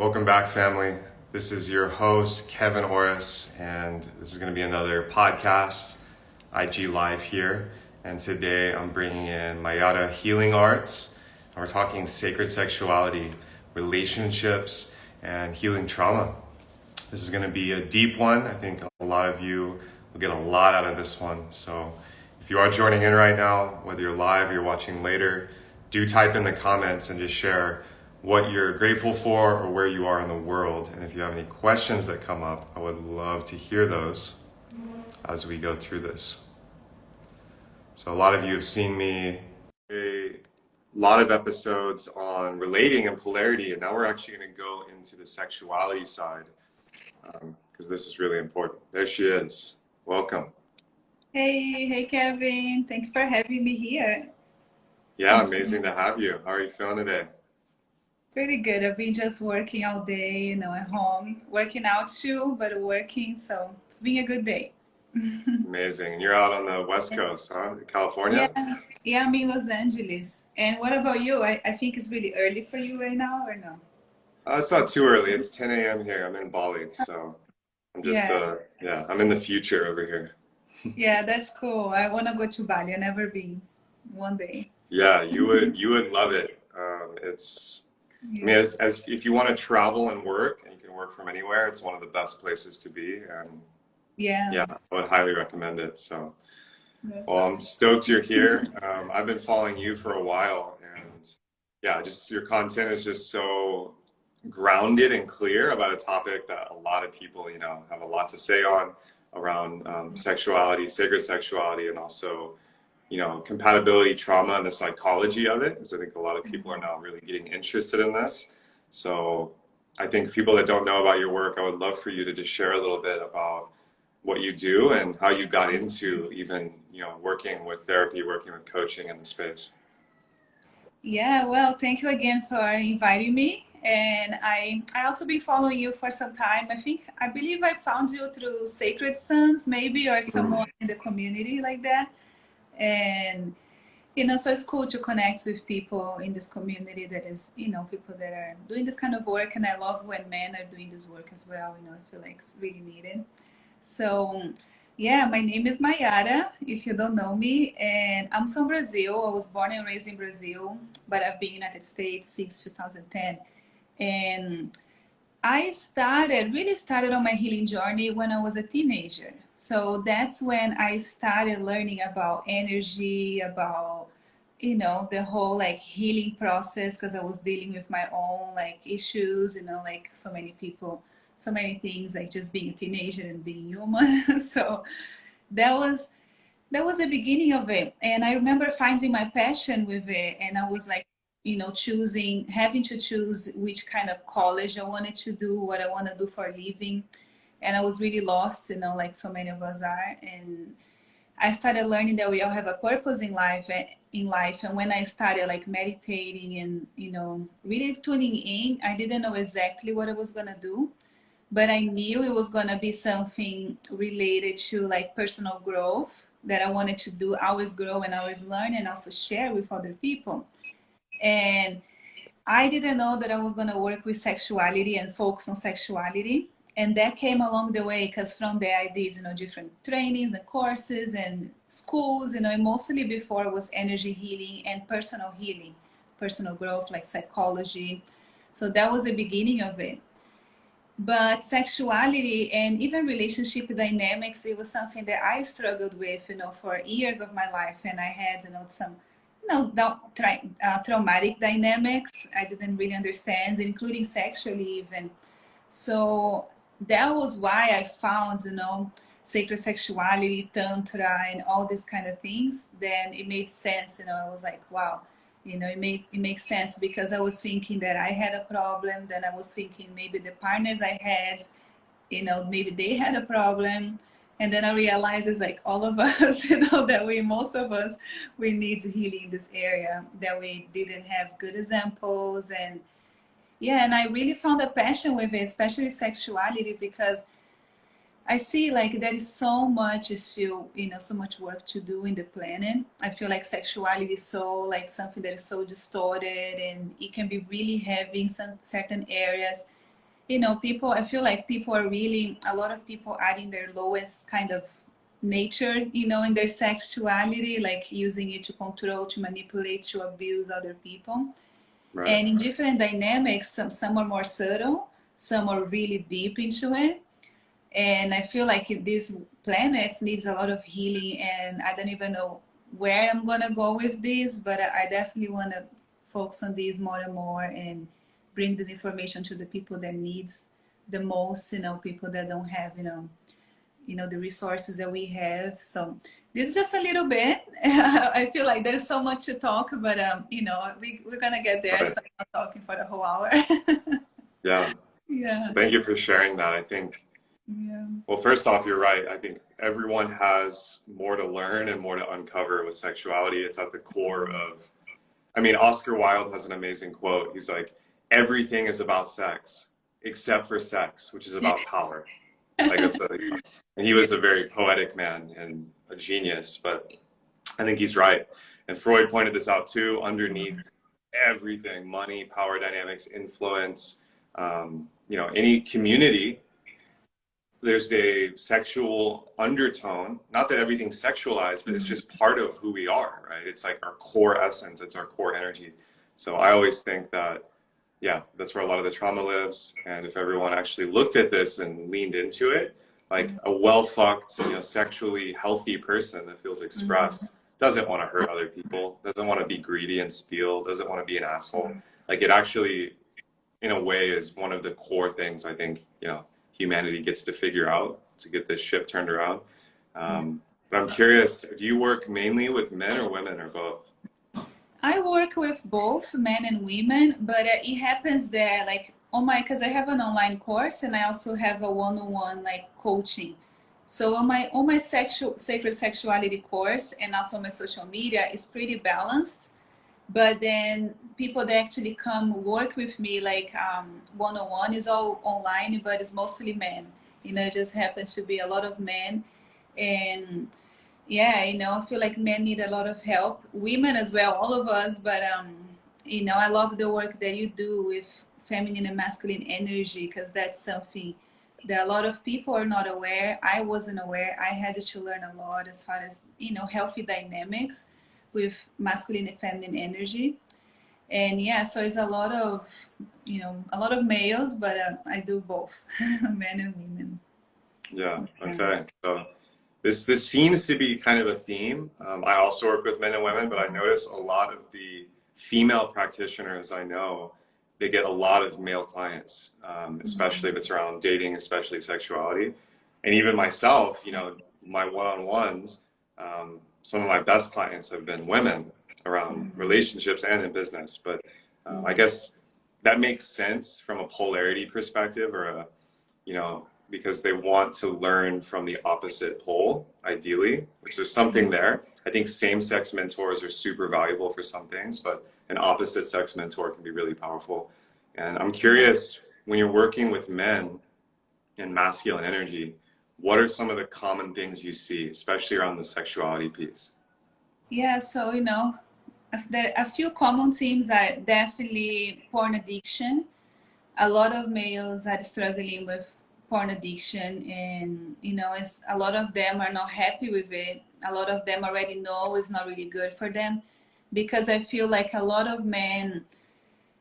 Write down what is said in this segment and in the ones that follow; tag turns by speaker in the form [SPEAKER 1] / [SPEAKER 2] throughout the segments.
[SPEAKER 1] Welcome back, family. This is your host, Kevin Orris, and this is going to be another podcast, IG Live here. And today I'm bringing in Mayada Healing Arts, and we're talking sacred sexuality, relationships, and healing trauma. This is going to be a deep one. I think a lot of you will get a lot out of this one. So if you are joining in right now, whether you're live or you're watching later, do type in the comments and just share what you're grateful for or where you are in the world. And if you have any questions that come up, I would love to hear those as we go through this. So a lot of you have seen me a lot of episodes on relating and polarity, and now we're actually going to go into the sexuality side because this is really important. There she is. Welcome.
[SPEAKER 2] Hey Kevin. Thank you for having me here.
[SPEAKER 1] Yeah, amazing to have you. How are you feeling today?
[SPEAKER 2] Pretty good. I've been just working all day, at home, working out too, but working, so it's been a good day.
[SPEAKER 1] Amazing. And you're out on the West Coast, huh? California?
[SPEAKER 2] Yeah, I'm in Los Angeles. And what about you? I think it's really early for you right now, or no?
[SPEAKER 1] It's not too early. It's 10 a.m. here. I'm in Bali, so I'm just,
[SPEAKER 2] Yeah,
[SPEAKER 1] I'm in the future over here.
[SPEAKER 2] yeah, that's cool. I want to go to Bali. I've never been one day.
[SPEAKER 1] Yeah, you would love it. I mean,
[SPEAKER 2] Yeah,
[SPEAKER 1] if you want to travel and work, and you can work from anywhere, it's one of the best places to be. And
[SPEAKER 2] yeah,
[SPEAKER 1] yeah, I would highly recommend it. So,
[SPEAKER 2] that's
[SPEAKER 1] well, I'm
[SPEAKER 2] awesome.
[SPEAKER 1] stoked you're here. I've been following you for a while, and yeah, just your content is just so grounded and clear about a topic that a lot of people, have a lot to say on around sexuality, sacred sexuality, and also compatibility trauma and the psychology of it, because I think a lot of people are now really getting interested in this. So I think people that don't know about your work, I would love for you to just share a little bit about what you do and how you got into even, working with therapy, working with coaching in the space.
[SPEAKER 2] Yeah, well, thank you again for inviting me. And I also been following you for some time. I believe I found you through Sacred Sons, maybe, or someone in the community like that. And so it's cool to connect with people in this community that is, people that are doing this kind of work. And I love when men are doing this work as well. I feel like it's really needed. So, yeah, my name is Mayara, if you don't know me, and I'm from Brazil. I was born and raised in Brazil, but I've been in the United States since 2010. And really started on my healing journey when I was a teenager. So that's when I started learning about energy, about, the whole like healing process, because I was dealing with my own like issues, like so many people, so many things, like just being a teenager and being human. So that was that was the beginning of it. And I remember finding my passion with it. And I was like, having to choose which kind of college I wanted to do, what I want to do for a living. And I was really lost, like so many of us are. And I started learning that we all have a purpose in life. And when I started like meditating and, really tuning in, I didn't know exactly what I was going to do, but I knew it was going to be something related to like personal growth that I wanted to do, always grow and always learn and also share with other people. And I didn't know that I was going to work with sexuality and focus on sexuality. And that came along the way because from there I did, different trainings and courses and schools, and mostly before was energy healing and personal healing, personal growth, like psychology. So that was the beginning of it. But sexuality and even relationship dynamics, it was something that I struggled with, for years of my life. And I had, some, traumatic dynamics I didn't really understand, including sexually even. So that was why I found, sacred sexuality, tantra, and all these kind of things. Then it made sense. I was like, wow, it makes sense because I was thinking that I had a problem. Then I was thinking maybe the partners I had, maybe they had a problem. And then I realized it's like all of us, that most of us, we need healing in this area, that we didn't have good examples. And yeah, and I really found a passion with it, especially sexuality, because I see like there is so much still, so much work to do in the planet. I feel like sexuality is so like something that is so distorted and it can be really heavy in some certain areas. you know, people, I feel like people are really, a lot of people are in their lowest kind of nature, you know, in their sexuality, like using it to control, to manipulate, to abuse other people.
[SPEAKER 1] Right.
[SPEAKER 2] And in different dynamics, some are more subtle, some are really deep into it. And I feel like this planet needs a lot of healing, and I don't even know where I'm gonna go with this, but I definitely want to focus on this more and more and bring this information to the people that needs the most, you know, people that don't have, the resources that we have. So this is just a little bit. I feel like there's so much to talk, but we're gonna get there.
[SPEAKER 1] Right.
[SPEAKER 2] So I'm not talking for the whole hour.
[SPEAKER 1] Yeah.
[SPEAKER 2] Yeah.
[SPEAKER 1] Thank you for sharing that. I think,
[SPEAKER 2] Yeah.
[SPEAKER 1] well, first off, you're right. I think everyone has more to learn and more to uncover with sexuality. It's at the core of, I mean, Oscar Wilde has an amazing quote. He's like, everything is about sex except for sex, which is about power. Like and he was a very poetic man and a genius, but I think he's right. And Freud pointed this out too, underneath everything, money, power dynamics, influence, any community, there's a sexual undertone. Not that everything's sexualized, but it's just part of who we are, right? It's like our core essence, it's our core energy. So I always think that, yeah, that's where a lot of the trauma lives. And if everyone actually looked at this and leaned into it, like a well-fucked, sexually healthy person that feels expressed, doesn't want to hurt other people, doesn't want to be greedy and steal, doesn't want to be an asshole. Like it actually, in a way, is one of the core things I think, humanity gets to figure out to get this ship turned around. But I'm curious, do you work mainly with men or women or both?
[SPEAKER 2] I work with both men and women, but it happens that like because I have an online course and I also have a one-on-one like coaching. So on my sacred sexuality course and also my social media is pretty balanced. But then people that actually come work with me like one-on-one is all online, but it's mostly men. It just happens to be a lot of men. And yeah, I feel like men need a lot of help, women as well, all of us. But I love the work that you do with feminine and masculine energy, because that's something that a lot of people are not aware. I wasn't aware. I had to learn a lot as far as healthy dynamics with masculine and feminine energy. And yeah, so it's a lot of males, but I do both, men and women.
[SPEAKER 1] Yeah. Okay. So this seems to be kind of a theme. I also work with men and women, but I notice a lot of the female practitioners I know, they get a lot of male clients, especially if it's around dating, especially sexuality. And even myself, my one-on-ones, some of my best clients have been women around relationships and in business. But I guess that makes sense from a polarity perspective, or because they want to learn from the opposite pole, ideally, which there's something there. I think same-sex mentors are super valuable for some things, but an opposite-sex mentor can be really powerful. And I'm curious, when you're working with men and masculine energy, what are some of the common things you see, especially around the sexuality piece?
[SPEAKER 2] Yeah, so a few common themes are definitely porn addiction. A lot of males are struggling with porn addiction, and it's a lot of them are not happy with it. A lot of them already know it's not really good for them, because I feel like a lot of men,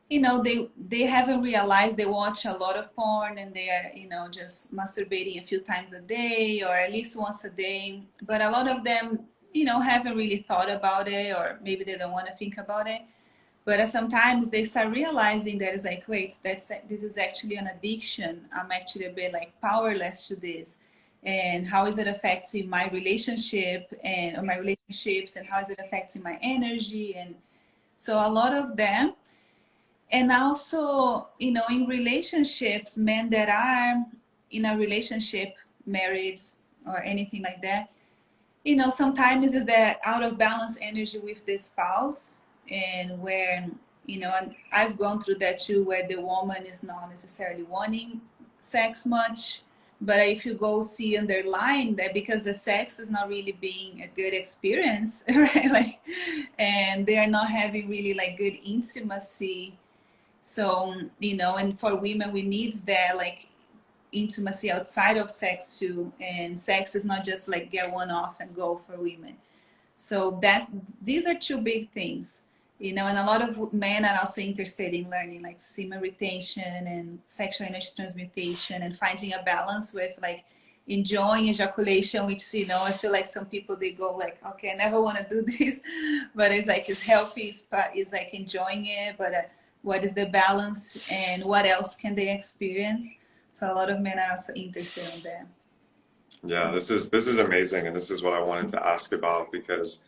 [SPEAKER 2] they haven't realized they watch a lot of porn and they are just masturbating a few times a day or at least once a day. But a lot of them haven't really thought about it, or maybe they don't want to think about it. But sometimes they start realizing that it's like, wait, this is actually an addiction. I'm actually a bit like powerless to this. And how is it affecting my relationship or my relationships, and how is it affecting my energy? And so a lot of them. And also, in relationships, men that are in a relationship, married or anything like that, sometimes is that out of balance energy with the spouse, and where, and I've gone through that too, where the woman is not necessarily wanting sex much, but if you go see underlying that, because the sex is not really being a good experience, right? Like, and they are not having really like good intimacy, So, you know, and for women, we need that like intimacy outside of sex too. And sex is not just like get one off and go for women. So these are two big things, you know, and a lot of men are also interested in learning like semen retention and sexual energy transmutation and finding a balance with like enjoying ejaculation, which, you know, I feel like some people, they go like, okay, I never want to do this, but it's like, it's healthy, it's like enjoying it, but what is the balance and what else can they experience? So a lot of men are also interested in that.
[SPEAKER 1] Yeah, this is amazing, and this is what I wanted to ask about because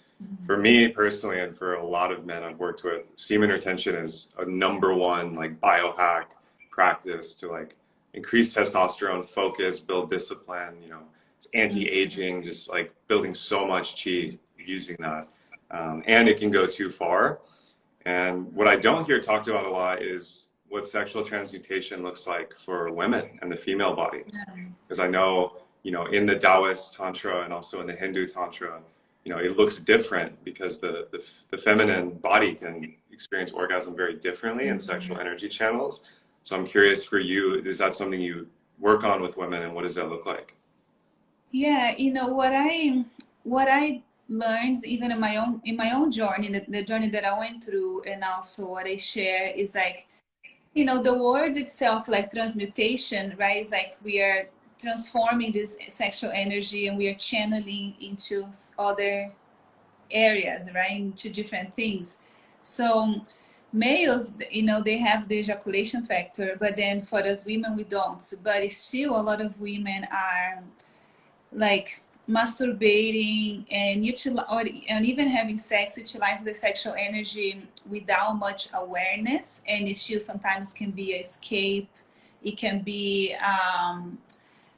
[SPEAKER 1] for me personally, and for a lot of men I've worked with, semen retention is a number one like biohack practice to like increase testosterone, focus, build discipline. You know, it's anti-aging, just like building so much chi using that, and it can go too far. And what I don't hear talked about a lot is what sexual transmutation looks like for women and the female body. Because I know, you know, in the Taoist Tantra and also in the Hindu Tantra, you know, it looks different because the feminine body can experience orgasm very differently in sexual energy channels. So I'm curious for you, is that something you work on with women, and what does that look like?
[SPEAKER 2] Yeah, you know what I learned even in my own journey, the journey that I went through, and also what I share is like, you know, the word itself, like transmutation, right? Is like we are transforming this sexual energy and we are channeling into other areas, right? Into different things. So males, you know, they have the ejaculation factor, but then for us women, we don't. But still, a lot of women are like masturbating and and even having sex, utilizing the sexual energy without much awareness, and it still sometimes can be an escape. It can be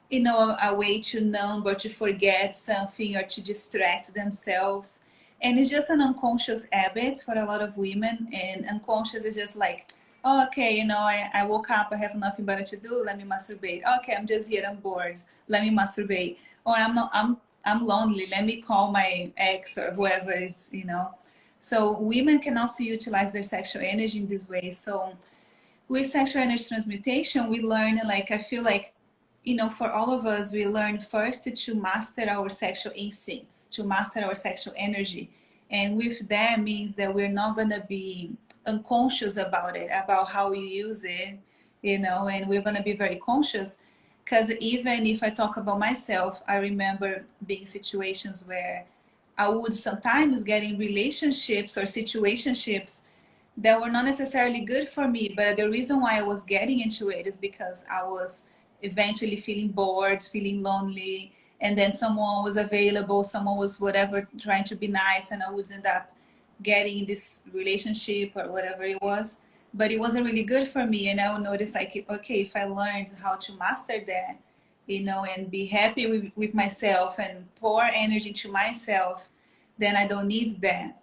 [SPEAKER 2] you know, a way to numb or to forget something or to distract themselves. And it's just an unconscious habit for a lot of women. And unconscious is just like, oh, okay, you know, I woke up, I have nothing better to do, let me masturbate. Okay, I'm just here, I'm bored, let me masturbate. Or I'm lonely, let me call my ex or whoever is, you know. So women can also utilize their sexual energy in this way. So with sexual energy transmutation, we learn, like, I feel like, you know, for all of us, we learn first to master our sexual instincts, to master our sexual energy. And with that means that we're not going to be unconscious about it, about how you use it, you know, and we're going to be very conscious. Because even if I talk about myself, I remember being in situations where I would sometimes get in relationships or situationships that were not necessarily good for me, but the reason why I was getting into it is because I was eventually feeling bored, feeling lonely, and then someone was available, someone was whatever trying to be nice, and I would end up getting in this relationship or whatever it was, but it wasn't really good for me. And I would notice like, okay, if I learned how to master that, you know, and be happy with myself and pour energy into myself, then I don't need that.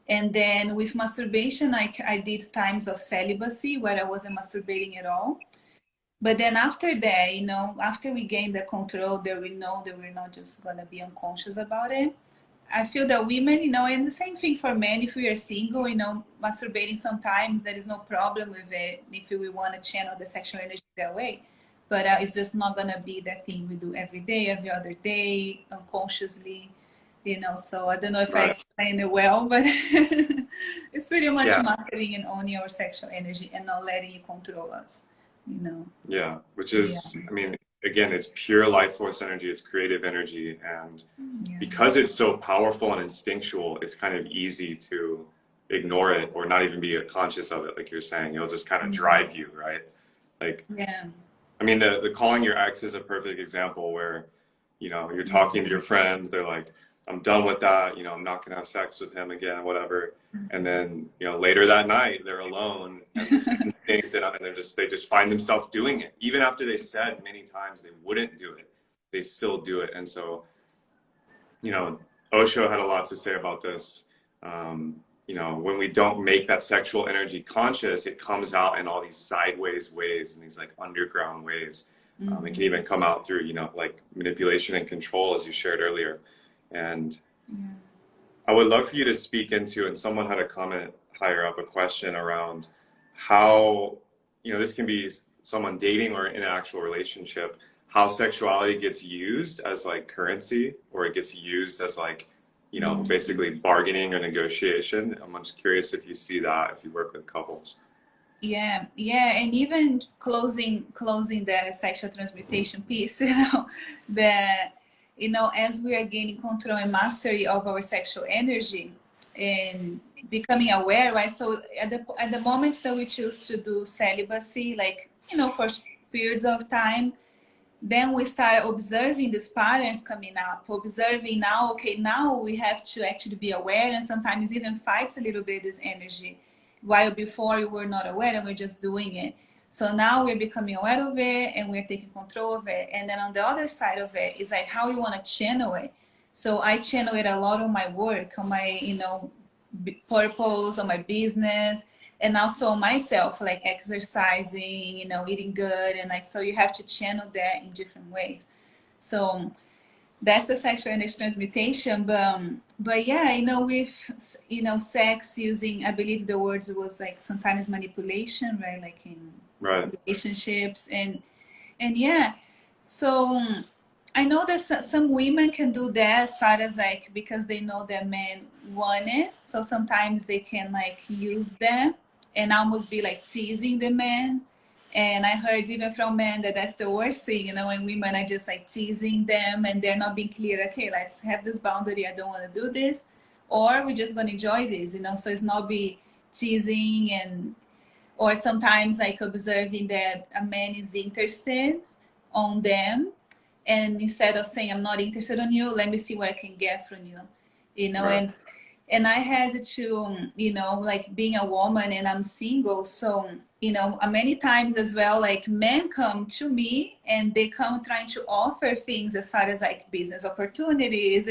[SPEAKER 2] And then with masturbation, I did times of celibacy where I wasn't masturbating at all. But then after that, you know, after we gain the control, that we know that we're not just going to be unconscious about it. I feel that women, you know, and the same thing for men, if we are single, you know, masturbating sometimes, there is no problem with it if we want to channel the sexual energy that way. But it's just not going to be that thing we do every day, every other day, unconsciously, you know. So I don't know if I
[SPEAKER 1] Right.
[SPEAKER 2] explained it well, but it's pretty much
[SPEAKER 1] Yeah.
[SPEAKER 2] mastering and owning our sexual energy and not letting it control us, you know.
[SPEAKER 1] Yeah, which
[SPEAKER 2] Yeah.
[SPEAKER 1] is, I mean, again, it's pure life force energy, it's creative energy, and
[SPEAKER 2] Yeah.
[SPEAKER 1] because it's so powerful and instinctual, it's kind of easy to ignore it or not even be conscious of it, like you're saying. It'll just kind of drive you, right? Like,
[SPEAKER 2] Yeah.
[SPEAKER 1] I mean, the calling your ex is a perfect example where, you know, you're talking to your friend, they're like, I'm done with that, you know, I'm not gonna have sex with him again, whatever. And then, you know, later that night, they're alone and this instinct, and they just find themselves doing it. Even after they said many times they wouldn't do it, they still do it. And so, you know, Osho had a lot to say about this. You know, when we don't make that sexual energy conscious, it comes out in all these sideways ways and these like underground ways. It can even come out through, you know, like manipulation and control, as you shared earlier. And
[SPEAKER 2] Yeah.
[SPEAKER 1] I would love for you to speak into, and someone had a comment higher up, a question around how, this can be someone dating or in an actual relationship, how sexuality gets used as like currency, or it gets used as like, basically bargaining or negotiation. I'm just curious if you see that, if you work with couples.
[SPEAKER 2] Yeah, yeah, and even closing the sexual transmutation piece, that as we are gaining control and mastery of our sexual energy and becoming aware, right? So at the moments that we choose to do celibacy, like for periods of time, then we start observing these patterns coming up, observing now, okay, now we have to actually be aware and sometimes even fight a little bit this energy, while before we were not aware and we're just doing it. So now we're becoming aware of it and we're taking control of it. And then on the other side of it is like how you want to channel it. So I channel it a lot on my work, on my, purpose, on my business, and also myself, like exercising, eating good, and like, so you have to channel that in different ways. So that's the sexual energy transmutation. But yeah, with sex using, I believe the words was like sometimes manipulation, right? Like in
[SPEAKER 1] Right.
[SPEAKER 2] relationships, and yeah. So I know that some women can do that as far as like because they know that men want it. So sometimes they can like use that and almost be like teasing the man. And I heard even from men that that's the worst thing, when women are just like teasing them and they're not being clear. Okay, let's have this boundary. I don't want to do this, or we're just gonna enjoy this, So it's not be teasing or sometimes like observing that a man is interested on them, and instead of saying I'm not interested in you, let me see what I can get from you,
[SPEAKER 1] Right.
[SPEAKER 2] and I had to, like being a woman and I'm single, so many times as well, like men come to me and they come trying to offer things as far as like business opportunities,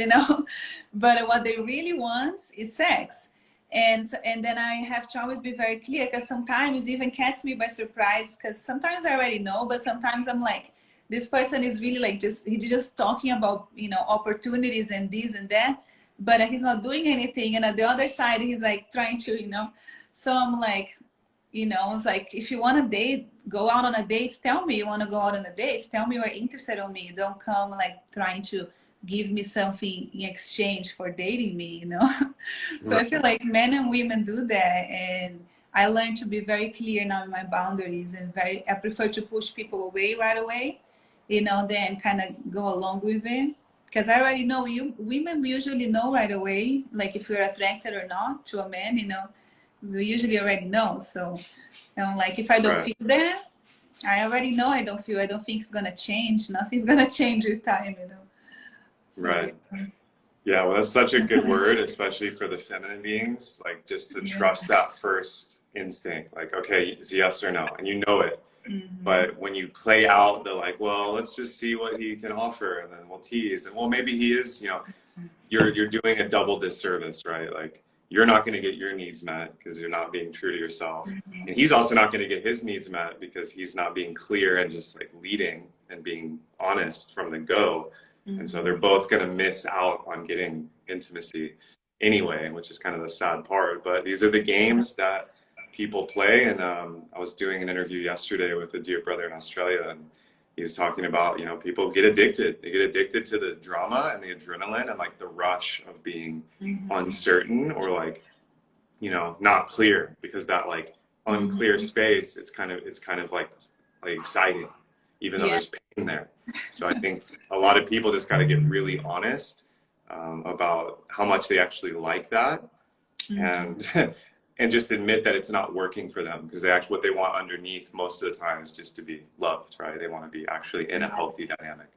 [SPEAKER 2] but what they really want is sex. And then I have to always be very clear, because sometimes it even catch me by surprise, because sometimes I already know, but sometimes I'm like, this person is really like he's just talking about opportunities and this and that, but he's not doing anything. And at the other side he's like trying to, so I'm like, it's like, if you want to date, go out on a date, tell me you want to go out on a date, tell me you're interested in me, don't come like trying to give me something in exchange for dating me. So I feel
[SPEAKER 1] Right.
[SPEAKER 2] like men and women do that, and I learned to be very clear now in my boundaries, and I prefer to push people away right away, than kind of go along with it. Because I already know, women usually know right away, like if you're attracted or not to a man, we usually already know. So, like if I don't
[SPEAKER 1] Right.
[SPEAKER 2] feel that, I already know I don't feel. I don't think it's gonna change. Nothing's gonna change with time. So
[SPEAKER 1] Right. Yeah, well, that's such a good word, especially for the feminine beings, like just to
[SPEAKER 2] yeah.
[SPEAKER 1] trust that first instinct, like, okay, it's yes or no, and you know it.
[SPEAKER 2] Hmm.
[SPEAKER 1] But when you play out the like, well, let's just see what he can offer, and then we'll tease, and well, maybe he is, you're doing a double disservice, right? Like you're not going to get your needs met because you're not being true to yourself, and he's also not going to get his needs met because he's not being clear and just like leading and being honest from the go. And so they're both going to miss out on getting intimacy anyway, which is kind of the sad part. But these are the games that people play. And I was doing an interview yesterday with a dear brother in Australia, and he was talking about, people get addicted. They get addicted to the drama and the adrenaline and like the rush of being uncertain or like, not clear, because that like unclear space, it's kind of like exciting, even though
[SPEAKER 2] Yeah.
[SPEAKER 1] there's pain there. So I think a lot of people just got to get really honest about how much they actually like that, and and just admit that it's not working for them, because what they want underneath most of the time is just to be loved, right? They want to be actually in a healthy dynamic.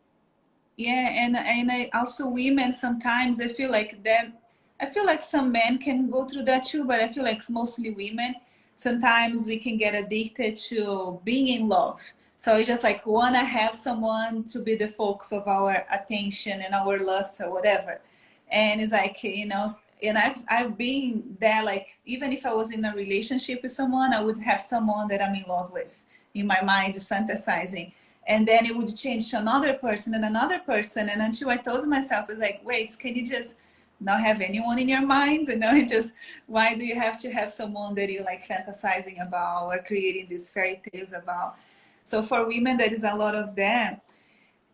[SPEAKER 2] Yeah, and I also, women sometimes, I feel like that. I feel like some men can go through that too, but I feel like it's mostly women. Sometimes we can get addicted to being in love. So we just like want to have someone to be the focus of our attention and our lust or whatever. And it's like, and I've been there, like even if I was in a relationship with someone, I would have someone that I'm in love with in my mind, just fantasizing, and then it would change to another person and another person, and until I told myself, it's like, wait, can you just not have anyone in your minds, you know, and just why do you have to have someone that you like fantasizing about or creating these fairy tales about? So for women, there is a lot of that,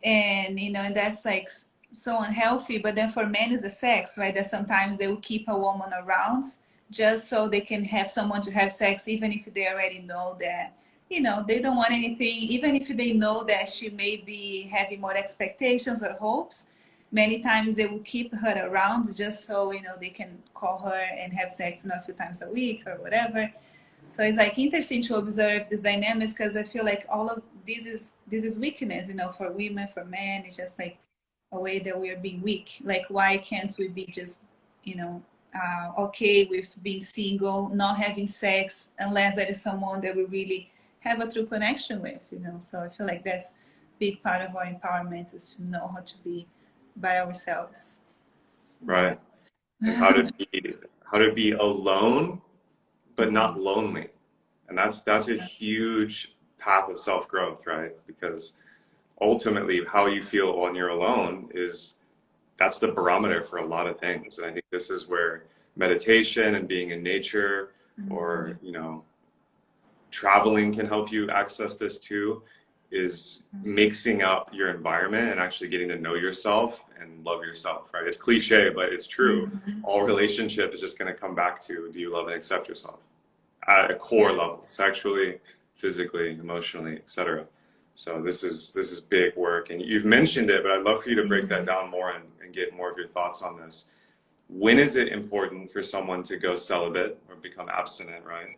[SPEAKER 2] and you know, and that's like so unhealthy. But then for men is the sex, right? That sometimes they will keep a woman around just so they can have someone to have sex, even if they already know that, you know, they don't want anything, even if they know that she may be having more expectations or hopes. Many times they will keep her around just so, you know, they can call her and have sex, you know, a few times a week or whatever. So it's like interesting to observe these dynamics, because I feel like all of this is weakness, you know, for women, for men. It's just like a way that we are being weak. Like, why can't we be just, you know, okay with being single, not having sex, unless there is someone that we really have a true connection with, you know? So I feel like that's a big part of our empowerment, is to know how to be by ourselves.
[SPEAKER 1] Right. And how to be alone but not lonely. And that's a huge path of self-growth, right? Because ultimately how you feel when you're alone is that's the barometer for a lot of things. And I think this is where meditation and being in nature or, you know, traveling can help you access this too, is mixing up your environment and actually getting to know yourself and love yourself, right? It's cliche, but it's true. All relationship is just going to come back to, do you love and accept yourself at a core level, sexually, physically, emotionally, etc. So this is big work, and you've mentioned it, but I'd love for you to break that down more and get more of your thoughts on this. When is it important for someone to go celibate or become abstinent, right?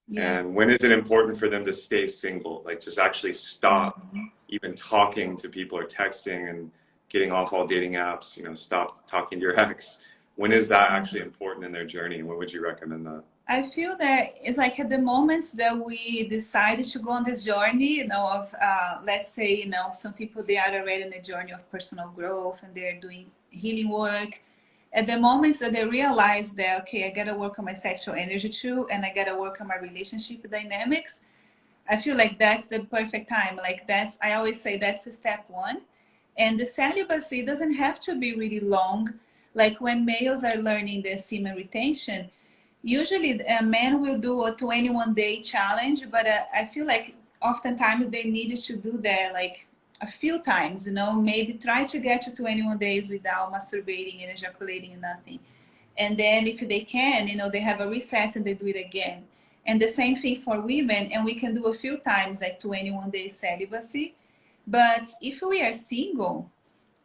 [SPEAKER 2] Yeah.
[SPEAKER 1] And when is it important for them to stay single? Like, just actually stop even talking to people or texting and getting off all dating apps, you know, stop talking to your ex. When is that actually important in their journey? When would you recommend that?
[SPEAKER 2] I feel that it's like at the moments that we decided to go on this journey, you know, of let's say, you know, some people, they are already in a journey of personal growth and they're doing healing work. At the moments that they realize that, okay, I gotta work on my sexual energy too, and I gotta work on my relationship dynamics, I feel like that's the perfect time. Like, that's, I always say that's the step one. And the celibacy doesn't have to be really long. Like when males are learning the semen retention, usually a man will do a 21-day challenge, but I feel like oftentimes they need to do that like a few times, you know, maybe try to get to 21 days without masturbating and ejaculating and nothing. And then if they can, you know, they have a reset and they do it again. And the same thing for women, and we can do a few times like 21 days celibacy. But if we are single,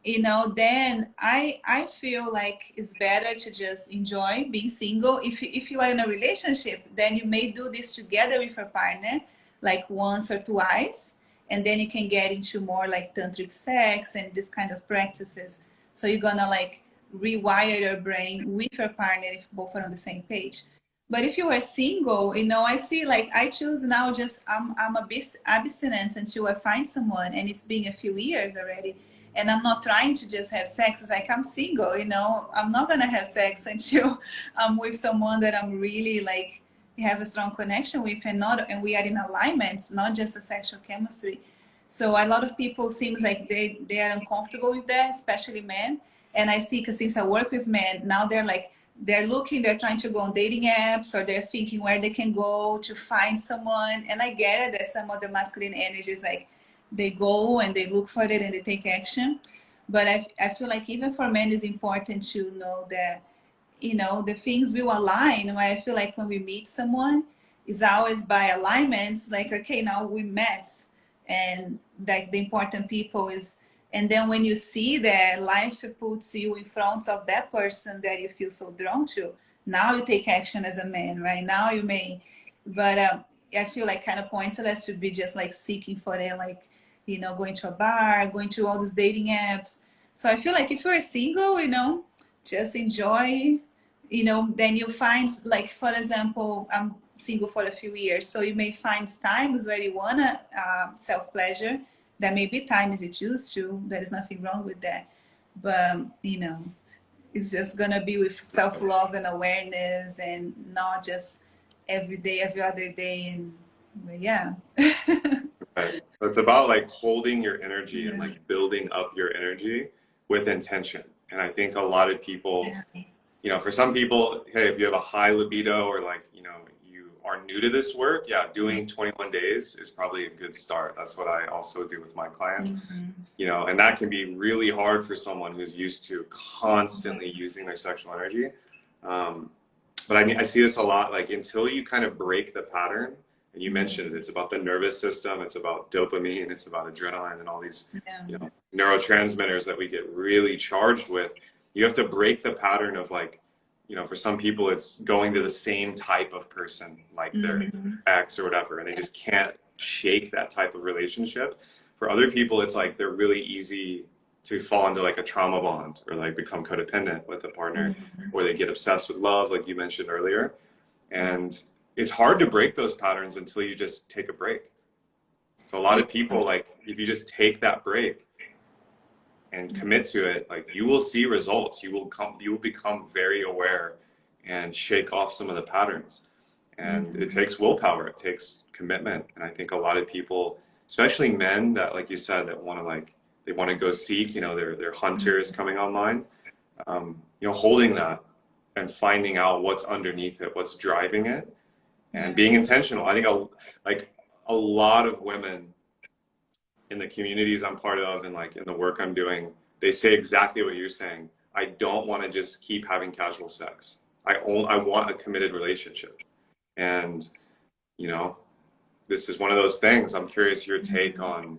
[SPEAKER 2] you know, then I feel like it's better to just enjoy being single. If you are in a relationship, then you may do this together with your partner, like once or twice, and then you can get into more like tantric sex and this kind of practices. So you're gonna like rewire your brain with your partner if both are on the same page. But if you are single, you know, I see like I choose now just I'm a bit abstinent until I find someone, and it's been a few years already, and I'm not trying to just have sex. It's like I'm single, you know, I'm not gonna have sex until I'm with someone that I'm really like have a strong connection with, and we are in alignments, not just a sexual chemistry. So a lot of people seems like they are uncomfortable with that, especially men. And I see, because since I work with men, now they're like they're looking, they're trying to go on dating apps, or they're thinking where they can go to find someone. And I get it that some of the masculine energies like they go and they look for it and they take action. But I feel like even for men it's important to know that, you know, the things will align. Where I feel like when we meet someone, is always by alignments, like, okay, now we met, and like the important people is, and then when you see that life puts you in front of that person that you feel so drawn to, now you take action as a man, right? Now you may, but I feel like kind of pointless to be just like seeking for it, like, you know, going to a bar, going to all these dating apps. So I feel like if you're single, you know, just enjoy, you know, then you find, like, for example, I'm single for a few years, so you may find times where you wanna self-pleasure. There may be times you choose to, there is nothing wrong with that. But, you know, it's just gonna be with self-love and awareness, and not just every day, every other day. And but yeah.
[SPEAKER 1] Right. So it's about like holding your energy and
[SPEAKER 2] Yeah.
[SPEAKER 1] like building up your energy with intention. And I think a lot of people you know, for some people, hey, if you have a high libido or like, you know, you are new to this work, yeah, doing 21 days is probably a good start. That's what I also do with my clients. You know, and that can be really hard for someone who's used to constantly using their sexual energy. But I mean, I see this a lot, like until you kind of break the pattern, and you mentioned it, it's about the nervous system, it's about dopamine, it's about adrenaline and all these, you know, neurotransmitters that we get really charged with. You have to break the pattern of like, you know, for some people it's going to the same type of person, like their ex or whatever, and they just can't shake that type of relationship. For other people, it's like they're really easy to fall into like a trauma bond or like become codependent with a partner, or they get obsessed with love, like you mentioned earlier. And it's hard to break those patterns until you just take a break. So a lot of people, like if you just take that break and commit to it, like you will see results. You will become very aware and shake off some of the patterns. And it takes willpower, it takes commitment. And I think a lot of people, especially men that, like you said, that want to like, they want to go seek, you know, their hunters coming online, you know, holding that and finding out what's underneath it, what's driving it, and being intentional. I think like a lot of women in the communities I'm part of and like in the work I'm doing, they say exactly what you're saying. I don't want to just keep having casual sex. I want a committed relationship. And, you know, this is one of those things. I'm curious your take on,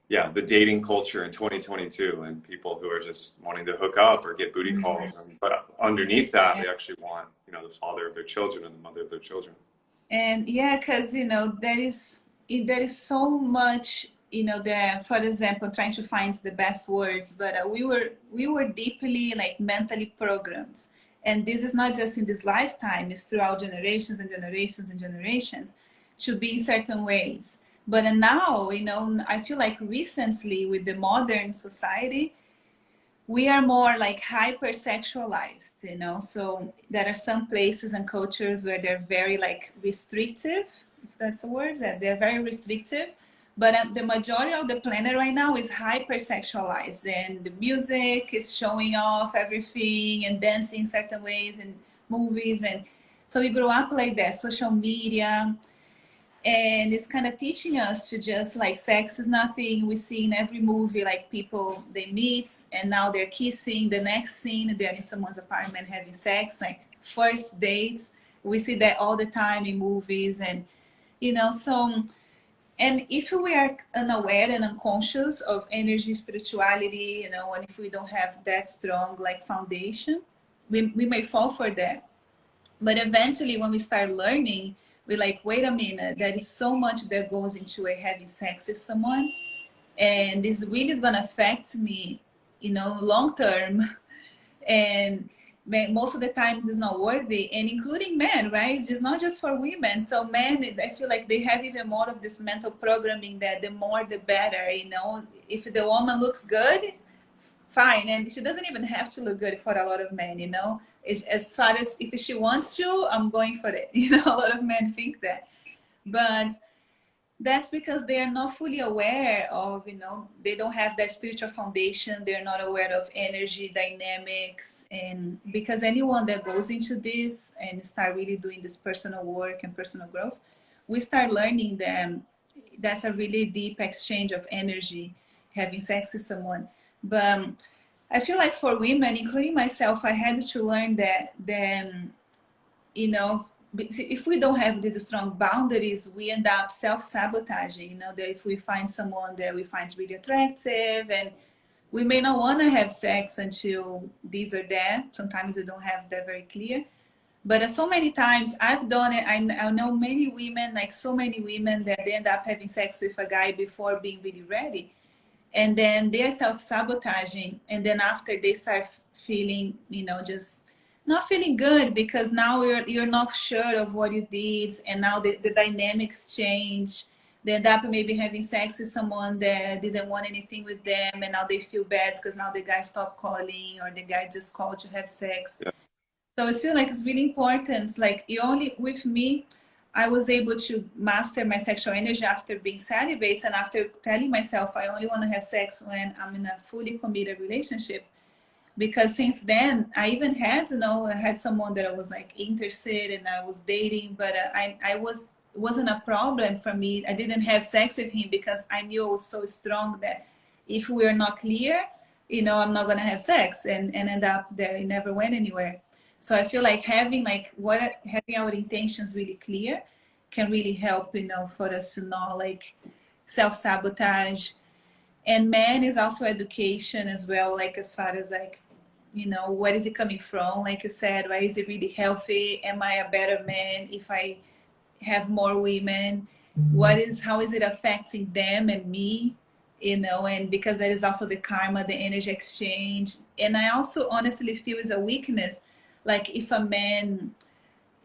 [SPEAKER 1] yeah, the dating culture in 2022 and people who are just wanting to hook up or get booty calls. But underneath that, they actually want, you know, the father of their children and the mother of their children.
[SPEAKER 2] And yeah, because, you know, there is so much, you know, that, for example, trying to find the best words, but we were deeply like mentally programmed. And this is not just in this lifetime, it's throughout generations and generations and generations to be in certain ways. But now, you know, I feel like recently with the modern society, we are more like hypersexualized, you know. So there are some places and cultures where they're very like restrictive, if that's a word, that they're very restrictive. But the majority of the planet right now is hypersexualized, and the music is showing off everything and dancing certain ways and movies. And so we grew up like that, social media. And it's kind of teaching us to just like sex is nothing. We see in every movie like people, they meet and now they're kissing. The next scene they're in someone's apartment having sex, like first dates. We see that all the time in movies. And you know, so, and if we are unaware and unconscious of energy, spirituality, you know, and if we don't have that strong like foundation, we may fall for that. But eventually when we start learning, we're like, wait a minute, there is so much that goes into having sex with someone. And this really is going to affect me, you know, long term. And most of the times it's not worthy, and including men, right? It's just not just for women. So men, I feel like they have even more of this mental programming that the more the better, you know. If the woman looks good, fine. And she doesn't even have to look good for a lot of men, you know. It's, as far as if she wants to, I'm going for it. You know, a lot of men think that. But that's because they are not fully aware of, you know, they don't have that spiritual foundation. They're not aware of energy dynamics. And because anyone that goes into this and start really doing this personal work and personal growth, we start learning them. That's a really deep exchange of energy, having sex with someone. But I feel like for women, including myself, I had to learn that then, you know, if we don't have these strong boundaries, we end up self-sabotaging, you know, that if we find someone that we find really attractive, and we may not want to have sex until this or that. Sometimes we don't have that very clear. But so many times I've done it. I know many women, like so many women, that they end up having sex with a guy before being really ready. And then they're self-sabotaging. And then after they start feeling, you know, just not feeling good because now you're not sure of what you did. And now the dynamics change. They end up maybe having sex with someone that didn't want anything with them. And now they feel bad because now the guy stopped calling or the guy just called to have sex. Yeah. So I feel like it's really important. Like you only, with me, I was able to master my sexual energy after being celibate and after telling myself I only want to have sex when I'm in a fully committed relationship. because since then I even had, I had someone that I was like interested and I was dating, but it wasn't a problem for me. I didn't have sex with him because I knew I was so strong that if we are not clear, I'm not gonna have sex and end up there. It never went anywhere. So I feel like having having our intentions really clear can really help, for us to not like self-sabotage. And man is also education as well, like as far as like, where is it coming from? Like you said, why is it really healthy? Am I a better man if I have more women? How is it affecting them and me? And because there is also the karma, the energy exchange. And I also honestly feel is a weakness. Like if a man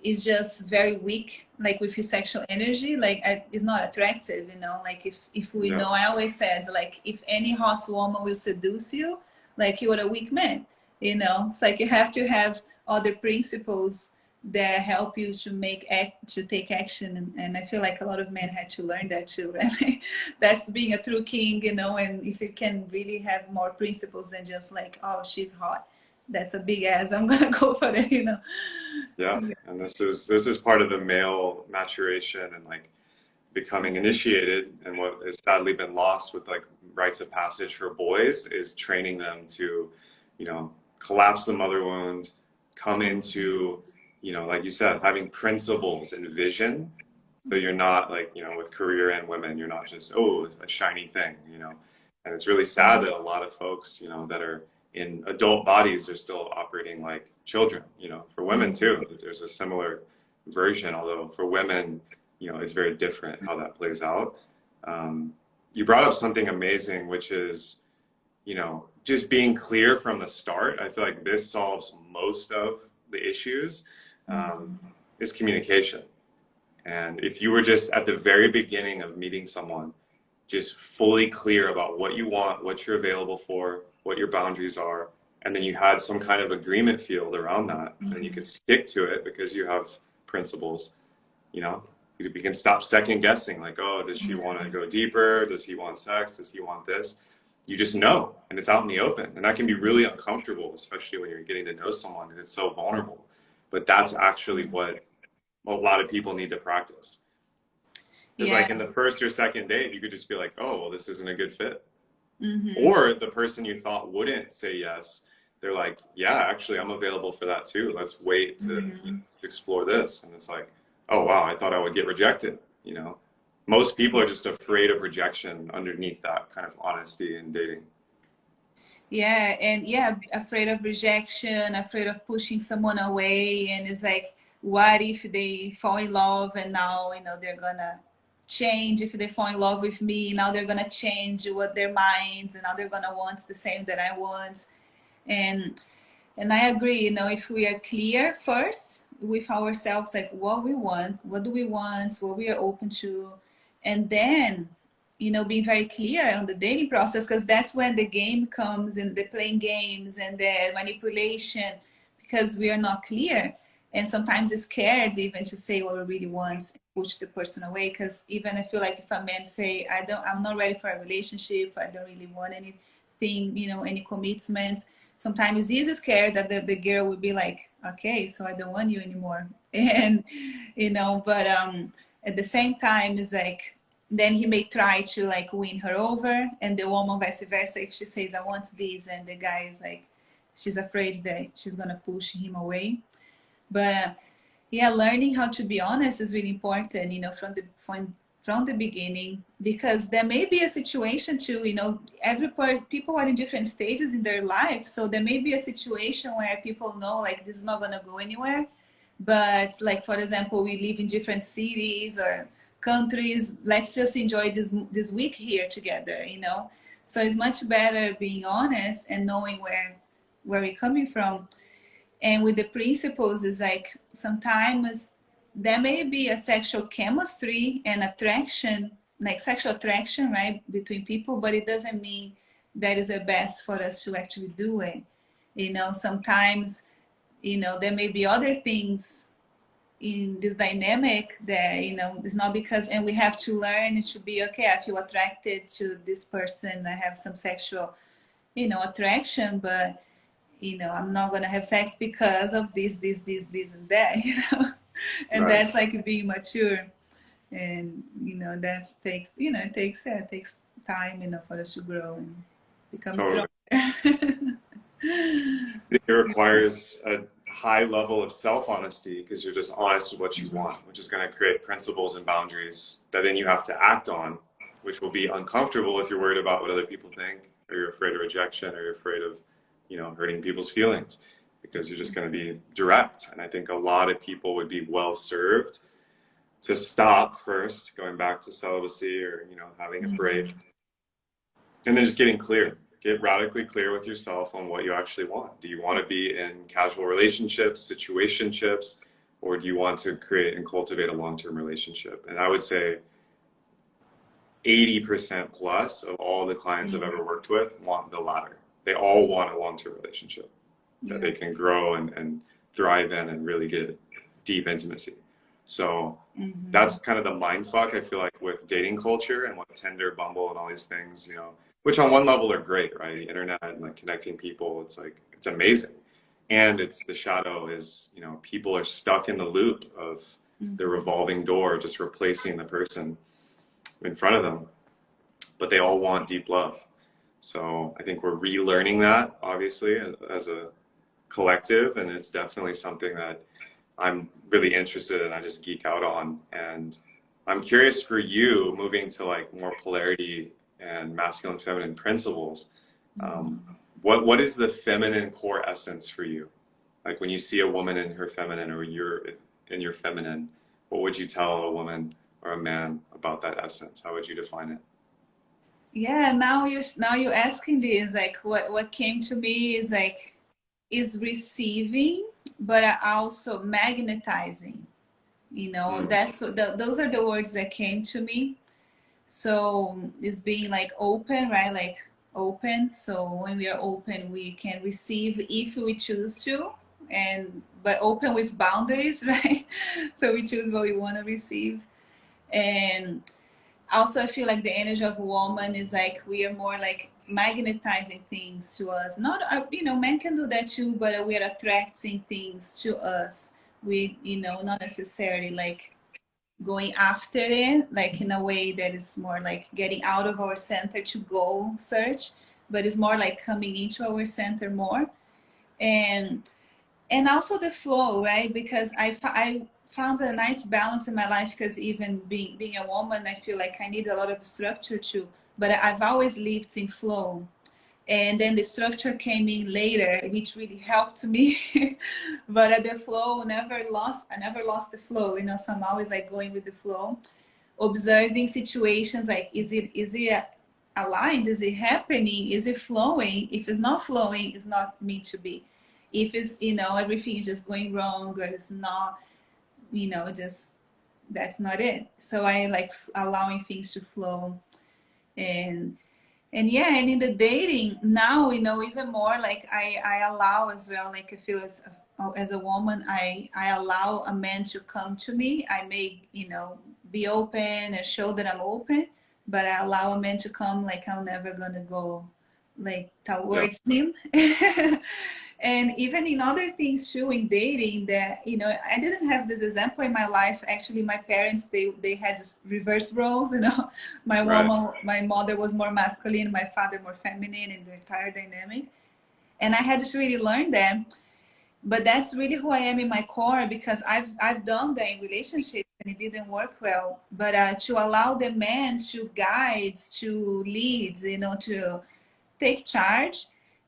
[SPEAKER 2] is just very weak, like with his sexual energy, like it's not attractive, like if we
[SPEAKER 1] Yeah.
[SPEAKER 2] know, I always said, like if any hot woman will seduce you, like you're a weak man. It's like you have to have other principles that help you to take action. And I feel like a lot of men had to learn that too, right? That's being a true king, and if you can really have more principles than just like, oh, she's hot, that's a big ass, I'm gonna go for it.
[SPEAKER 1] Yeah, and this is part of the male maturation and like becoming initiated, and what has sadly been lost with like rites of passage for boys is training them to, collapse the mother wound, come into, like you said, having principles and vision. So you're not like, with career and women, you're not just, oh, a shiny thing, And it's really sad that a lot of folks, that are in adult bodies are still operating like children, For women too, there's a similar version, although for women, it's very different how that plays out. You brought up something amazing, which is, just being clear from the start. I feel like this solves most of the issues, is communication. And if you were just at the very beginning of meeting someone, just fully clear about what you want, what you're available for, what your boundaries are, and then you had some kind of agreement field around that, and you can stick to it because you have principles, you can stop second guessing, like, oh, does she want to go deeper? Does he want sex? Does he want this? You just know, and it's out in the open. And that can be really uncomfortable, especially when you're getting to know someone, because it's so vulnerable. But that's actually what a lot of people need to practice. Because like in the first or second date, you could just be like, oh, well, this isn't a good fit. Or the person you thought wouldn't say yes, they're like, yeah, actually, I'm available for that too. Let's wait to explore this. And it's like, oh, wow, I thought I would get rejected. Most people are just afraid of rejection underneath that kind of honesty in dating.
[SPEAKER 2] Yeah, and afraid of rejection, afraid of pushing someone away. And it's like, what if they fall in love and now, they're gonna change? If they fall in love with me, now they're gonna change what their minds, and now they're gonna want the same that I want. And I agree, if we are clear first with ourselves, like what we want, what do we want, what we are open to, and then being very clear on the dating process, because that's when the game comes, and the playing games and the manipulation, because we are not clear. And sometimes it's scared even to say what we really want, push the person away. Because even I feel like if a man say, I'm not ready for a relationship, I don't really want anything, any commitments, sometimes he's scared that the girl would be like, okay, so I don't want you anymore. And but at the same time, it's like, then he may try to like win her over, and the woman vice versa. If she says, I want this, and the guy is like, she's afraid that she's gonna push him away. But learning how to be honest is really important, from the beginning, because there may be a situation too, people are in different stages in their life. So there may be a situation where people know like this is not gonna go anywhere. But like, for example, we live in different cities or countries. Let's just enjoy this week here together, So it's much better being honest and knowing where we're coming from. And with the principles, is like sometimes there may be a sexual chemistry and attraction, like sexual attraction, right, between people, but it doesn't mean that is the best for us to actually do it. Sometimes, there may be other things in this dynamic that, it's not because, and we have to learn to be, okay, I feel attracted to this person, I have some sexual, attraction, but you know, I'm not gonna have sex because of this, and that, you know. And
[SPEAKER 1] Right.
[SPEAKER 2] that's like being mature. And you know, that takes, you know, it takes time, you know, for us to grow and become
[SPEAKER 1] Totally.
[SPEAKER 2] stronger.
[SPEAKER 1] It requires a high level of self-honesty because you're just honest with what you want, which is going to create principles and boundaries that then you have to act on, which will be uncomfortable if you're worried about what other people think, or you're afraid of rejection, or you're afraid of, you know, hurting people's feelings, because you're just going to be direct. And I think a lot of people would be well served to stop first, going back to celibacy, or, you know, having a break, and then just getting clear. Get radically clear with yourself on what you actually want. Do you want to be in casual relationships, situationships, or do you want to create and cultivate a long-term relationship? And I would say 80% plus of all the clients I've ever worked with want the latter. They all want a long-term relationship that they can grow and thrive in and really get deep intimacy. So that's kind of the mind fuck, I feel like, with dating culture and what Tinder, Bumble, and all these things, you know, which on one level are great, right? The internet and like connecting people, it's like, it's amazing. And it's the shadow is, you know, people are stuck in the loop of the revolving door, just replacing the person in front of them. But they all want deep love. So I think we're relearning that, obviously, as a collective. And it's definitely something that I'm really interested in. I just geek out on. And I'm curious for you, moving to like more polarity and masculine feminine principles, what is the feminine core essence for you? Like when you see a woman in her feminine, or you're in your feminine, what would you tell a woman or a man about that essence? How would you define it?
[SPEAKER 2] Yeah, now you're asking this, like what came to me is like, is receiving, but also magnetizing. You know, that's those are the words that came to me. So it's being like open, right? Like open. So when we are open, we can receive if we choose to, and but open with boundaries, right? So we choose what we want to receive. And also, I feel like the energy of a woman is like we are more like magnetizing things to us. Not, you know, men can do that too, but we are attracting things to us. We, you know, not necessarily like going after it, like in a way that is more like getting out of our center to go search, but it's more like coming into our center more. And also the flow, right? Because I found a nice balance in my life, because even being a woman, I feel like I need a lot of structure too, but I've always lived in flow. And then the structure came in later, which really helped me. But the flow I never lost the flow, you know. So I'm always like going with the flow, observing situations, like is it aligned, is it happening, is it flowing? If it's not flowing, it's not meant to be. If it's, you know, everything is just going wrong, or it's not, you know, just that's not it. So I like allowing things to flow. and and yeah, and in the dating now, you know, even more like I allow as well, like I feel as a woman, I allow a man to come to me. I may, you know, be open and show that I'm open, but I allow a man to come, like I'm never gonna go like
[SPEAKER 1] Yeah.
[SPEAKER 2] towards him. And even in other things too, in dating, that, you know, I didn't have this example in my life. Actually, my parents, they had this reverse roles, you know.
[SPEAKER 1] Right.
[SPEAKER 2] My mother was more masculine, my father more feminine, in the entire dynamic. And I had to really learn that. But that's really who I am in my core, because I've done that in relationships and it didn't work well. But to allow the man to guide, to lead, you know, to take charge,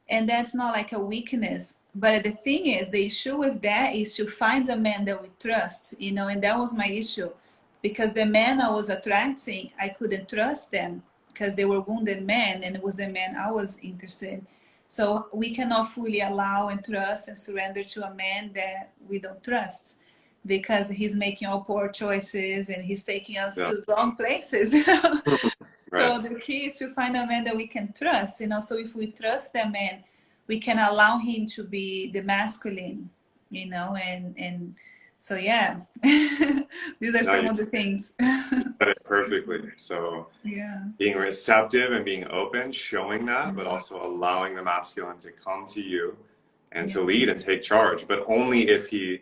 [SPEAKER 2] and that's not like a weakness. But the thing is, the issue with that is to find a man that we trust, you know. And that was my issue, because the men I was attracting, I couldn't trust them, because they were wounded men, and it was the man I was interested in. So we cannot fully allow and trust and surrender to a man that we don't trust, because he's making all poor choices and he's taking us
[SPEAKER 1] Yeah.
[SPEAKER 2] to wrong places. You know?
[SPEAKER 1] Right.
[SPEAKER 2] So the key is to find a man that we can trust, you know. So if we trust that man, we can allow him to be the masculine, you know. And so yeah, these are
[SPEAKER 1] Now
[SPEAKER 2] some
[SPEAKER 1] you
[SPEAKER 2] of the things.
[SPEAKER 1] said it perfectly. So
[SPEAKER 2] Yeah.
[SPEAKER 1] being receptive and being open, showing that, but also allowing the masculine to come to you and to lead and take charge, but only if he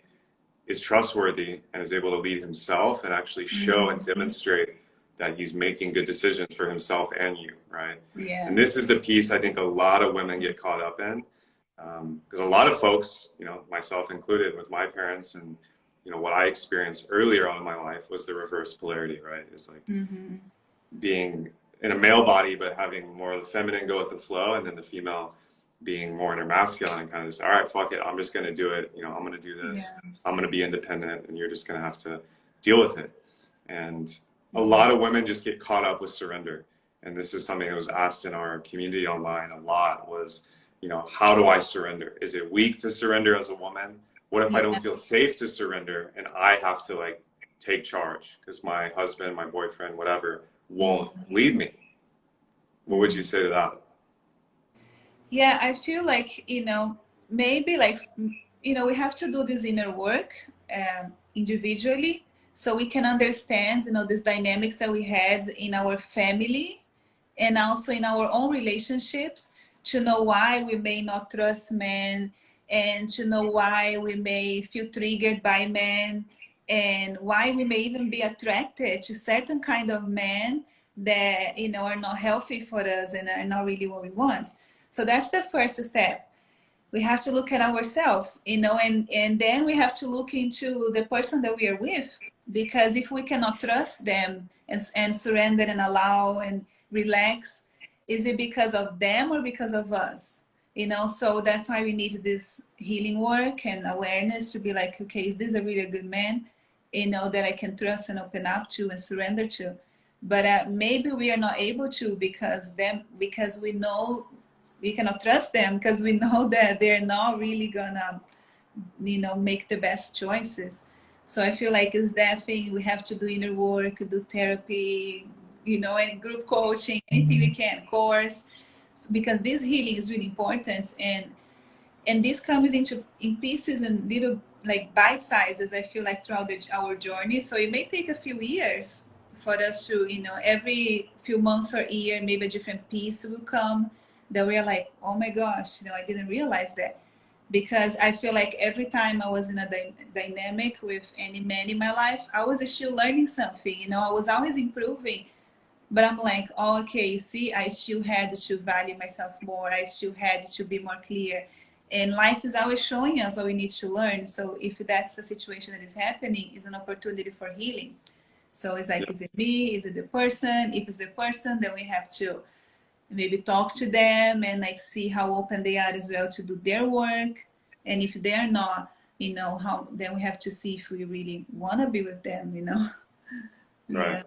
[SPEAKER 1] is trustworthy and is able to lead himself and actually show and demonstrate that he's making good decisions for himself and you, right?
[SPEAKER 2] Yeah.
[SPEAKER 1] And this is the piece I think a lot of women get caught up in, because a lot of folks, you know, myself included, with my parents and, you know, what I experienced earlier on in my life was the reverse polarity, right? It's like being in a male body, but having more of the feminine go with the flow, and then the female being more in her masculine and kind of just, all right, fuck it, I'm just going to do it. You know, I'm going to do this. I'm going to be independent, and you're just going to have to deal with it. And a lot of women just get caught up with surrender. And this is something that was asked in our community online a lot was, you know, how do I surrender? Is it weak to surrender as a woman? What if I don't feel safe to surrender and I have to like take charge because my husband, my boyfriend, whatever, won't lead me? What would you say to that?
[SPEAKER 2] Yeah, I feel like, you know, maybe like, you know, we have to do this inner work individually so we can understand, you know, these dynamics that we had in our family and also in our own relationships, to know why we may not trust men, and to know why we may feel triggered by men, and why we may even be attracted to certain kind of men that, you know, are not healthy for us and are not really what we want. So that's the first step. We have to look at ourselves, you know, and then we have to look into the person that we are with, because if we cannot trust them and surrender and allow and relax, is it because of them or because of us? You know, so that's why we need this healing work and awareness to be like, okay, is this a really good man, you know, that I can trust and open up to and surrender to? But maybe we are not able to because we know we cannot trust them, because we know that they're not really gonna, you know, make the best choices. So I feel like it's that thing. We have to do inner work, do therapy, you know, and group coaching, anything we can, course, because this healing is really important. And this comes in pieces and little like bite sizes, I feel like, throughout our journey. So it may take a few years for us to, you know, every few months or year, maybe a different piece will come that we're like, oh my gosh, you know, I didn't realize that. Because I feel like every time I was in a dynamic with any man in my life, I was still learning something, you know, I was always improving. But I'm like, oh, okay, see, I still had to value myself more. I still had to be more clear. And life is always showing us what we need to learn. So if that's the situation that is happening, it's an opportunity for healing. So it's like, is it me? Is it the person? If it's the person, then we have to maybe talk to them and like see how open they are as well to do their work. And if they're not, you know, how, then we have to see if we really want to be with them, you know.
[SPEAKER 1] Right.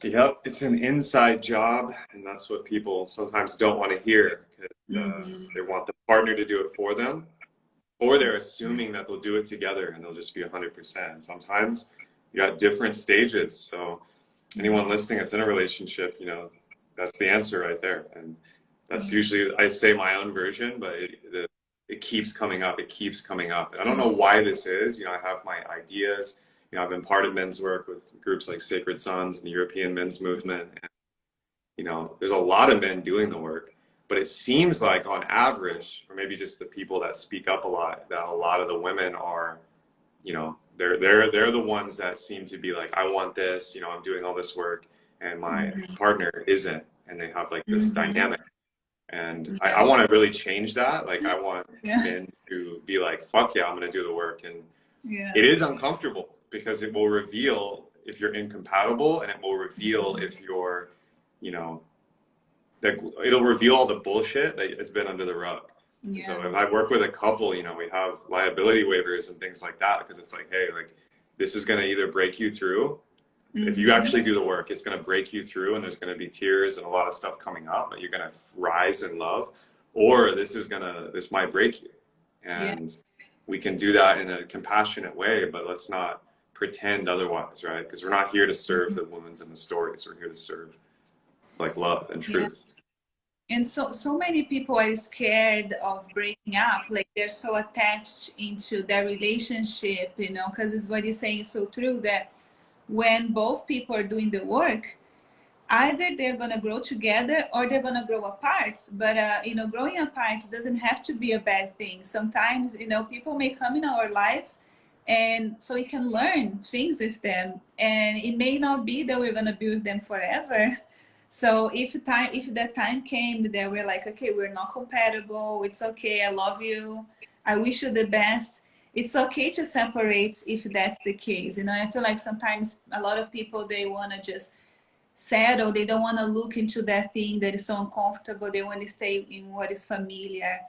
[SPEAKER 1] Yep, it's an inside job, and that's what people sometimes don't want to hear. They want the partner to do it for them, or they're assuming that they'll do it together and they'll just be 100%. Sometimes you got different stages. So anyone listening that's in a relationship, you know, that's the answer right there. And that's usually, I say my own version, but it keeps coming up. It keeps coming up. And I don't know why this is. You know, I have my ideas. You know, I've been part of men's work with groups like Sacred Sons and the European Men's Movement. And, you know, there's a lot of men doing the work, but it seems like on average, or maybe just the people that speak up a lot, that a lot of the women are, you know, they're the ones that seem to be like, I want this, you know, I'm doing all this work, and my partner isn't, and they have like this dynamic. And I want to really change that. Like, I want men to be like, fuck yeah, I'm going to do the work. And it is uncomfortable because it will reveal if you're incompatible, and it will reveal if you're, you know, that it'll reveal all the bullshit that has been under the rug. So if I work with a couple, you know, we have liability waivers and things like that, because it's like, hey, like, this is going to either break you through. If you actually do the work, it's going to break you through, and there's going to be tears and a lot of stuff coming up, but you're going to rise in love. Or this might break you. And we can do that in a compassionate way, but let's not pretend otherwise, right? Because we're not here to serve the women's and the stories. We're here to serve like love and truth.
[SPEAKER 2] And so many people are scared of breaking up. Like, they're so attached into their relationship, you know, because it's what you're saying is so true, that when both people are doing the work, either they're going to grow together or they're going to grow apart. But you know, growing apart doesn't have to be a bad thing. Sometimes, you know, people may come in our lives, and so we can learn things with them, and it may not be that we're going to be with them forever. So if that time came that we're like, okay, we're not compatible, it's okay, I love you, I wish you the best, it's okay to separate if that's the case. You know, I feel like sometimes a lot of people, they want to just settle. They don't want to look into that thing that is so uncomfortable. They want to stay in what is familiar,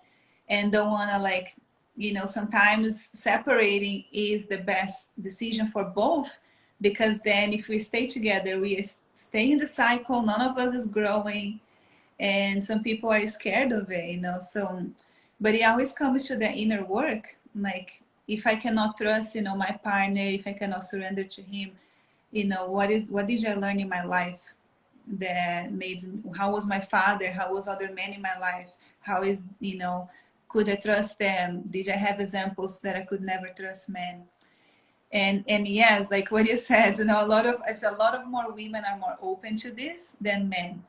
[SPEAKER 2] and don't want to, like, you know, sometimes separating is the best decision for both, because then if we stay together, we stay in the cycle. None of us is growing, and some people are scared of it, you know. So, but it always comes to the inner work. Like, if I cannot trust, you know, my partner, if I cannot surrender to him, you know, what did I learn in my life that made, how was my father, how was other men in my life, how is, you know, could I trust them, did I have examples that I could never trust men? And yes, like what you said, you know, I feel a lot of more women are more open to this than men.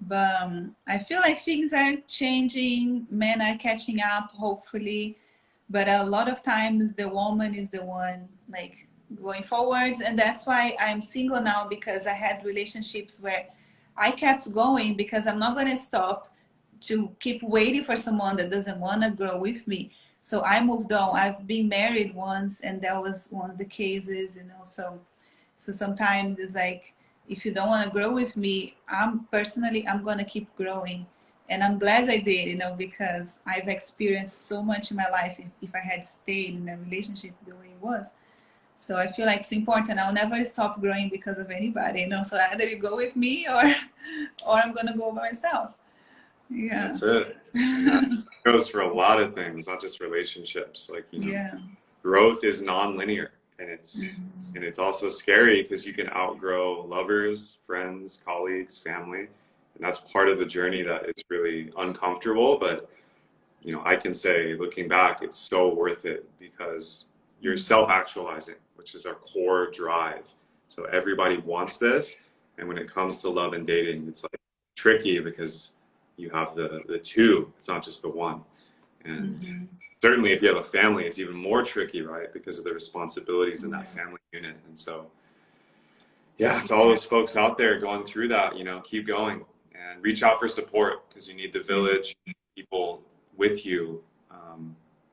[SPEAKER 2] But I feel like things are changing, men are catching up, hopefully. But a lot of times the woman is the one, like, going forwards. And that's why I'm single now, because I had relationships where I kept going, because I'm not going to stop to keep waiting for someone that doesn't want to grow with me. So I moved on. I've been married once, and that was one of the cases, you know. So sometimes it's like, if you don't want to grow with me, I'm going to keep growing. And I'm glad I did, you know, because I've experienced so much in my life if I had stayed in a relationship the way it was. So I feel like it's important. I'll never stop growing because of anybody, you know. So either you go with me, or I'm going to go by myself. Yeah.
[SPEAKER 1] That's it. And that goes for a lot of things, not just relationships. Like, you know,
[SPEAKER 2] Yeah.
[SPEAKER 1] growth is non-linear, and it's also scary because you can outgrow lovers, friends, colleagues, family, and that's part of the journey that is really uncomfortable. But, you know, I can say, looking back, it's so worth it, because you're self-actualizing, which is our core drive. So everybody wants this, and when it comes to love and dating, it's like tricky because you have the two, it's not just the one. And certainly if you have a family, it's even more tricky, right? Because of the responsibilities in that family unit. And so, yeah, it's all those folks out there going through that, you know, keep going and reach out for support, because you need the village, you need people with you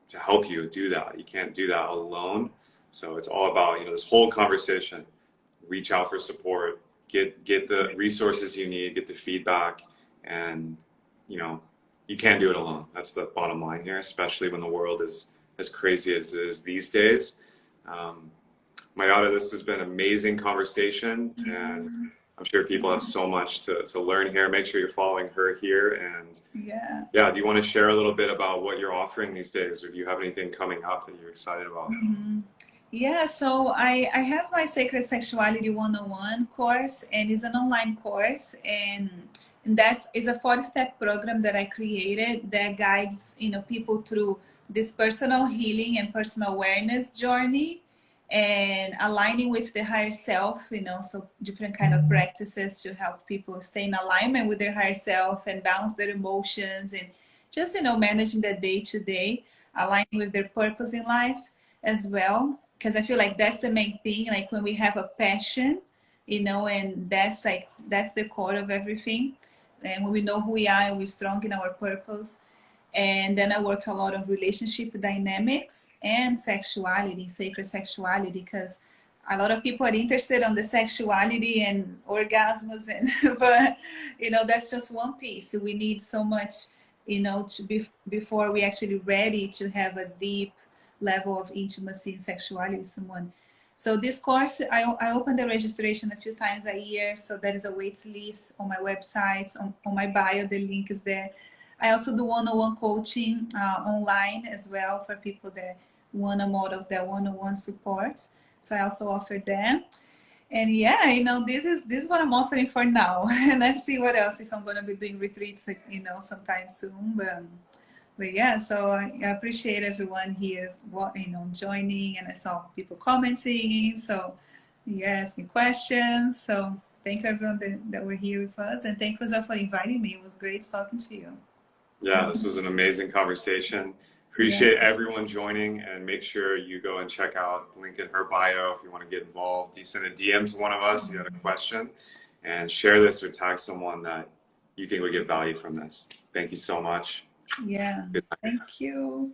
[SPEAKER 1] to help you do that. You can't do that alone. So it's all about, you know, this whole conversation, reach out for support, get the resources you need, get the feedback, and, you know, you can't do it alone. That's the bottom line here, especially when the world is as crazy as it is these days. Mayada, this has been an amazing conversation, and I'm sure people have so much to learn here. Make sure you're following her here. And yeah, do you want to share a little bit about what you're offering these days, or do you have anything coming up that you're excited about?
[SPEAKER 2] Yeah, so I have my Sacred Sexuality 101 course, and it's an online course, and that is a 40-step program that I created that guides, you know, people through this personal healing and personal awareness journey, and aligning with the higher self, you know, so different kind of practices to help people stay in alignment with their higher self and balance their emotions, and just, you know, managing the day to day, aligning with their purpose in life as well. Because I feel like that's the main thing, like when we have a passion, you know, and that's the core of everything. And when we know who we are and we're strong in our purpose. And then I work a lot on relationship dynamics and sexuality, sacred sexuality, because a lot of people are interested on the sexuality and orgasms, and but, you know, that's just one piece. We need so much, you know, to be before we actually ready to have a deep level of intimacy and sexuality with someone. So this course, I open the registration a few times a year. So there is a wait list on my websites, on my bio, the link is there. I also do one-on-one coaching online as well for people that want more of that one-on-one support. So I also offer that. And yeah, you know, this is what I'm offering for now. And let's see what else, if I'm going to be doing retreats, you know, sometime soon. But yeah, so I appreciate everyone here, you know, joining, and I saw people commenting. So you're asking questions. So thank you everyone that were here with us, and thank you for inviting me. It was great talking to you.
[SPEAKER 1] Yeah, this was an amazing conversation.
[SPEAKER 2] Yeah.
[SPEAKER 1] Appreciate everyone joining, and make sure you go and check out the link in her bio if you want to get involved. You send a DM to one of us if you had a question, and share this or tag someone that you think would get value from this. Thank you so much.
[SPEAKER 2] Yeah, thank you.